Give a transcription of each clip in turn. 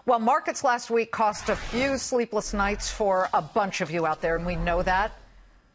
Well, markets last week cost a few sleepless nights for a bunch of you out there, and we know that.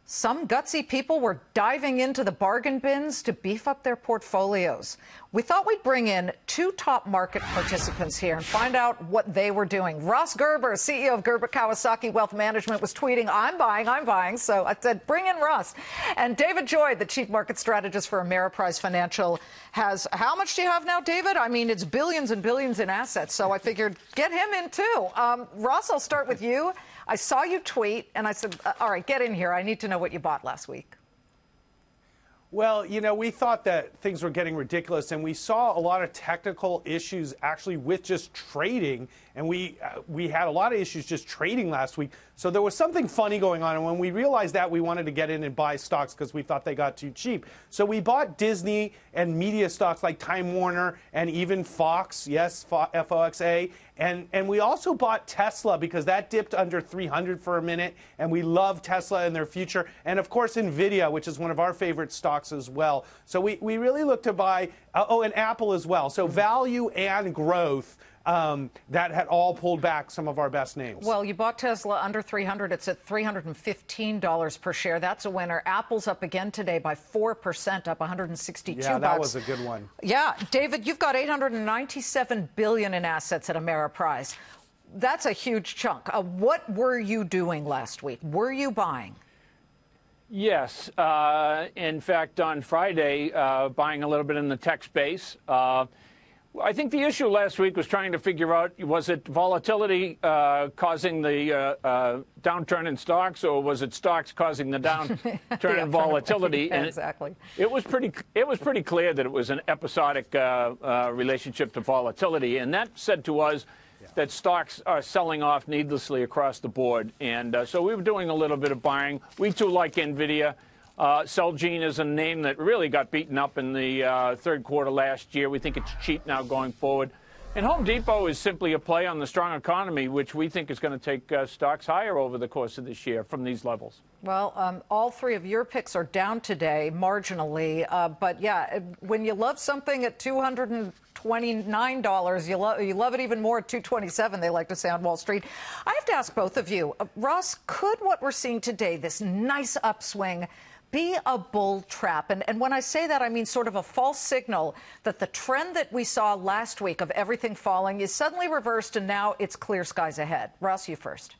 Some gutsy people were diving into the bargain bins to beef up their portfolios. We thought we'd bring in two top market participants here and find out what they were doing. Ross Gerber, CEO of Gerber Kawasaki Wealth Management, was tweeting, I'm buying. So I said, bring in Ross. And David Joy, the chief market strategist for Ameriprise Financial, has, how much do you have now, David? I mean, it's billions and billions in assets. So I figured, get him in too. Ross, I'll start with you. I saw you tweet, and I said, all right, get in here. I need to know what you bought last week. Well, you know, we thought that things were getting ridiculous, and we saw a lot of technical issues actually with just trading, and we had a lot of issues just trading last week. So there was something funny going on, and when we realized that, we wanted to get in and buy stocks because we thought they got too cheap. So we bought Disney and media stocks like Time Warner and even Fox, yes, FOXA, and we also bought Tesla because that dipped under 300 for a minute, and we love Tesla and their future, and of course Nvidia, which is one of our favorite stocks as well. So we really look to buy, and Apple as well. So value and growth. That had all pulled back some of our best names. Well, you bought Tesla under 300. It's at $315 per share. That's a winner. Apple's up again today by 4%, up 162 bucks. Yeah, that was a good one. Yeah, David, you've got $897 billion in assets at Ameriprise. That's a huge chunk. What were you doing last week? Were you buying? Yes. In fact, on Friday, buying a little bit in the tech space. I think the issue last week was trying to figure out, was it volatility causing the downturn in stocks, or was it stocks causing the downturn in volatility? Yeah, exactly. And it was pretty clear that it was an episodic relationship to volatility, and that said to us that stocks are selling off needlessly across the board. And so we were doing a little bit of buying. We too like Nvidia. Celgene is a name that really got beaten up in the third quarter last year. We think it's cheap now going forward. And Home Depot is simply a play on the strong economy, which we think is going to take stocks higher over the course of this year from these levels. Well, all three of your picks are down today, marginally. But, yeah, when you love something at $229, you love it even more at $227, they like to say on Wall Street. I have to ask both of you, Ross, could what we're seeing today, this nice upswing, be a bull trap? And when I say that, I mean sort of a false signal that the trend that we saw last week of everything falling is suddenly reversed and now it's clear skies ahead. Ross, you first.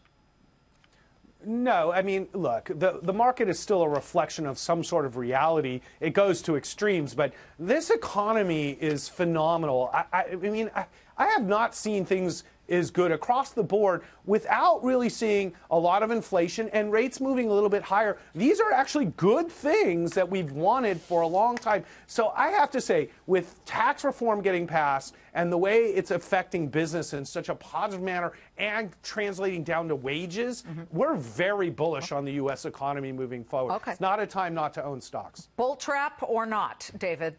No, I mean, look, the market is still a reflection of some sort of reality. It goes to extremes, but this economy is phenomenal. I mean, I have not seen things is good across the board without really seeing a lot of inflation and rates moving a little bit higher. These are actually good things that we've wanted for a long time. So I have to say, with tax reform getting passed and the way it's affecting business in such a positive manner and translating down to wages, we're very bullish on the U.S. economy moving forward. Okay. It's not a time not to own stocks. Bull trap or not, David?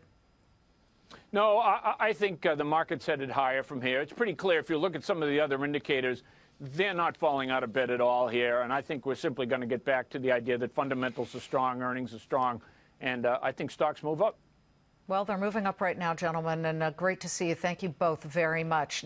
No, I think the market's headed higher from here. It's pretty clear. If you look at some of the other indicators, they're not falling out of bed at all here. And I think we're simply going to get back to the idea that fundamentals are strong, earnings are strong, and I think stocks move up. Well, they're moving up right now, gentlemen, and great to see you. Thank you both very much.